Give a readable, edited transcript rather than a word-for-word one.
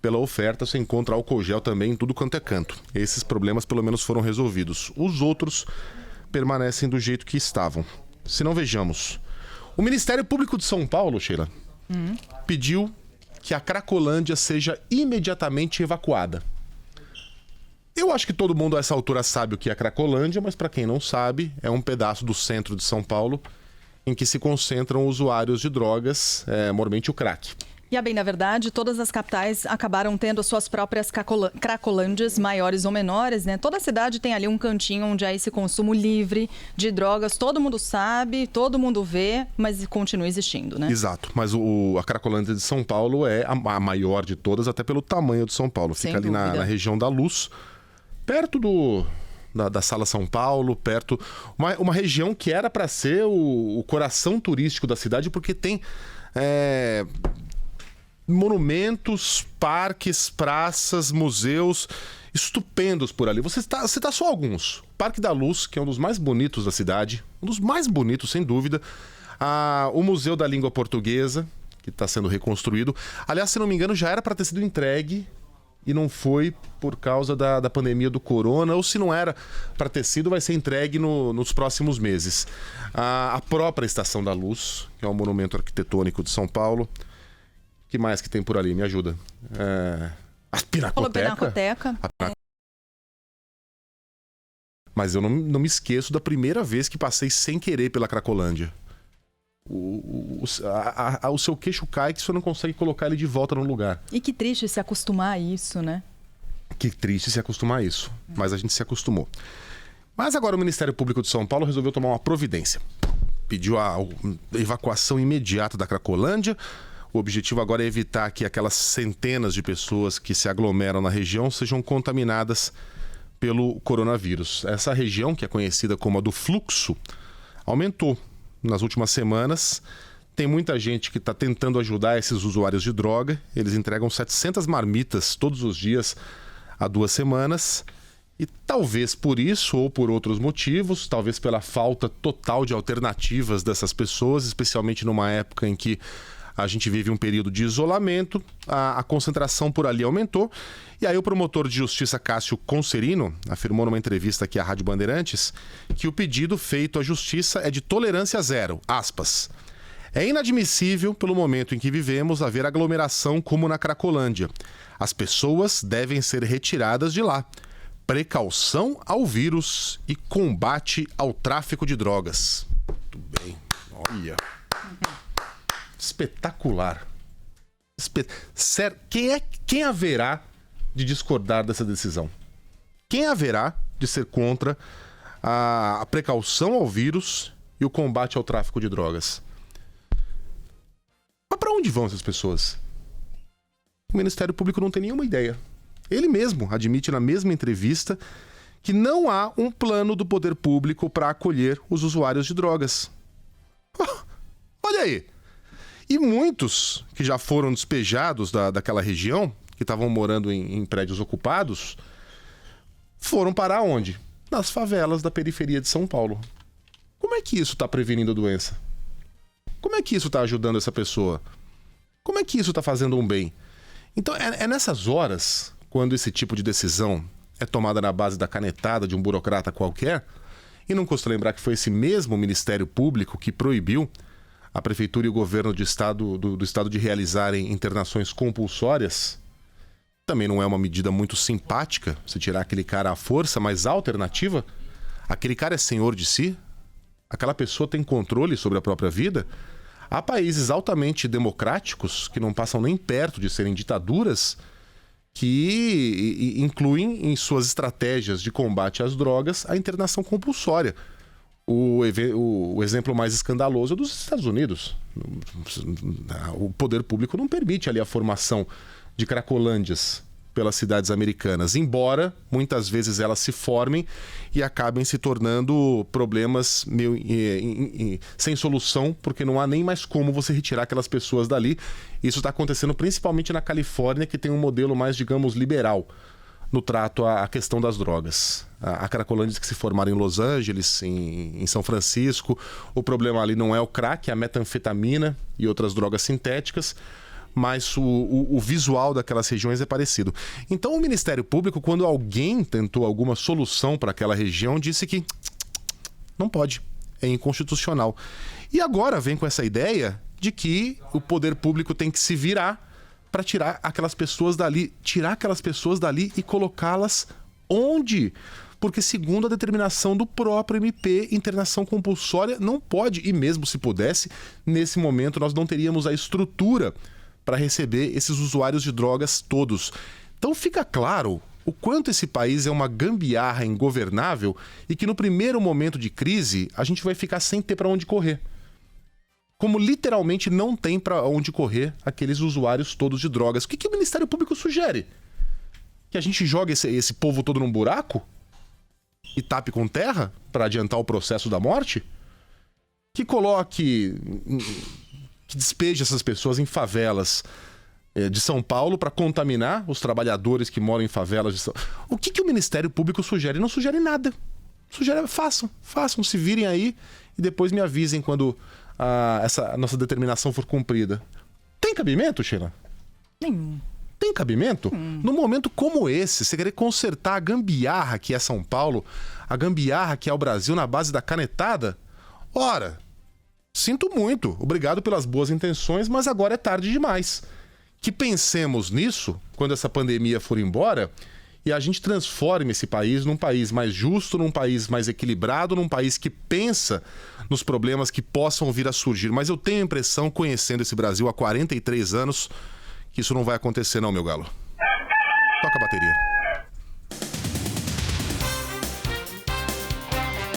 pela oferta, você encontra álcool gel também em tudo quanto é canto. Esses problemas pelo menos foram resolvidos. Os outros permanecem do jeito que estavam. Se não, vejamos. O Ministério Público de São Paulo, Sheila, pediu que a Cracolândia seja imediatamente evacuada. Eu acho que todo mundo a essa altura sabe o que é a Cracolândia, mas para quem não sabe, é um pedaço do centro de São Paulo em que se concentram usuários de drogas, normalmente o crack. E a bem da verdade, todas as capitais acabaram tendo suas próprias cracolândias, maiores ou menores, né? Toda cidade tem ali um cantinho onde há esse consumo livre de drogas. Todo mundo sabe, todo mundo vê, mas continua existindo, né? Exato, mas a Cracolândia de São Paulo é a maior de todas, até pelo tamanho de São Paulo. Fica ali na região da Luz, perto da Sala São Paulo, perto... Uma região que era para ser o coração turístico da cidade, porque tem... monumentos, parques, praças, museus estupendos por ali. Você tá só alguns. Parque da Luz, que é um dos mais bonitos da cidade, um dos mais bonitos, sem dúvida. O Museu da Língua Portuguesa, que está sendo reconstruído. Aliás, se não me engano, já era para ter sido entregue e não foi por causa da pandemia do corona, ou se não era para ter sido, vai ser entregue nos próximos meses. A própria Estação da Luz, que é um monumento arquitetônico de São Paulo. O que mais que tem por ali? Me ajuda. A Pinacoteca. Mas eu não me esqueço da primeira vez que passei sem querer pela Cracolândia. O seu queixo cai que você não consegue colocar ele de volta no lugar. E que triste se acostumar a isso, né? Que triste se acostumar a isso. Mas a gente se acostumou. Mas agora o Ministério Público de São Paulo resolveu tomar uma providência. Pediu a evacuação imediata da Cracolândia. O objetivo agora é evitar que aquelas centenas de pessoas que se aglomeram na região sejam contaminadas pelo coronavírus. Essa região, que é conhecida como a do fluxo, aumentou nas últimas semanas. Tem muita gente que está tentando ajudar esses usuários de droga. Eles entregam 700 marmitas todos os dias há 2 semanas. E talvez por isso ou por outros motivos, talvez pela falta total de alternativas dessas pessoas, especialmente numa época em que a gente vive um período de isolamento, a concentração por ali aumentou. E aí o promotor de justiça Cássio Concerino afirmou numa entrevista aqui à Rádio Bandeirantes que o pedido feito à justiça é de tolerância zero, aspas. É inadmissível, pelo momento em que vivemos, haver aglomeração como na Cracolândia. As pessoas devem ser retiradas de lá. Precaução ao vírus e combate ao tráfico de drogas. Muito bem, olha... Espetacular. Sério, quem haverá de discordar dessa decisão? Quem haverá de ser contra a precaução ao vírus e o combate ao tráfico de drogas? Mas para onde vão essas pessoas? O Ministério Público não tem nenhuma ideia. Ele mesmo admite na mesma entrevista que não há um plano do poder público para acolher os usuários de drogas. Olha aí! E muitos que já foram despejados daquela região, que estavam morando em prédios ocupados, foram parar onde? Nas favelas da periferia de São Paulo. Como é que isso está prevenindo a doença? Como é que isso está ajudando essa pessoa? Como é que isso está fazendo um bem? Então é nessas horas, quando esse tipo de decisão é tomada na base da canetada de um burocrata qualquer, e não custa lembrar que foi esse mesmo Ministério Público que proibiu a Prefeitura e o Governo do Estado de realizarem internações compulsórias. Também não é uma medida muito simpática, se tirar aquele cara à força, mas a alternativa, aquele cara é senhor de si, aquela pessoa tem controle sobre a própria vida. Há países altamente democráticos, que não passam nem perto de serem ditaduras, que incluem em suas estratégias de combate às drogas a internação compulsória. O exemplo mais escandaloso é dos Estados Unidos. O poder público não permite ali a formação de cracolândias pelas cidades americanas, embora muitas vezes elas se formem e acabem se tornando problemas sem solução, porque não há nem mais como você retirar aquelas pessoas dali. Isso está acontecendo principalmente na Califórnia, que tem um modelo mais, digamos, liberal no trato à questão das drogas. Há cracolândias que se formaram em Los Angeles, em São Francisco. O problema ali não é o crack, é a metanfetamina e outras drogas sintéticas. mas o visual daquelas regiões é parecido. Então o Ministério Público, quando alguém tentou alguma solução para aquela região, disse que não pode, é inconstitucional. E agora vem com essa ideia de que o poder público tem que se virar para tirar aquelas pessoas dali e colocá-las onde? Porque segundo a determinação do próprio MP, internação compulsória não pode, e mesmo se pudesse, nesse momento nós não teríamos a estrutura para receber esses usuários de drogas todos. Então fica claro o quanto esse país é uma gambiarra ingovernável e que no primeiro momento de crise a gente vai ficar sem ter para onde correr. Como literalmente não tem para onde correr aqueles usuários todos de drogas. O que o Ministério Público sugere? Que a gente jogue esse povo todo num buraco? E tape com terra para adiantar o processo da morte? Que coloque, que despeje essas pessoas em favelas de São Paulo para contaminar os trabalhadores que moram em favelas de São Paulo. O que o Ministério Público sugere? Não sugere nada. Sugere, façam, se virem aí e depois me avisem quando essa nossa determinação for cumprida. Tem cabimento, Sheila? Nenhum. Tem cabimento? Num momento como esse, você querer consertar a gambiarra que é São Paulo, a gambiarra que é o Brasil na base da canetada? Ora, sinto muito, obrigado pelas boas intenções, mas agora é tarde demais. Que pensemos nisso quando essa pandemia for embora e a gente transforme esse país num país mais justo, num país mais equilibrado, num país que pensa nos problemas que possam vir a surgir. Mas eu tenho a impressão, conhecendo esse Brasil há 43 anos, que isso não vai acontecer não, meu galo. Toca a bateria.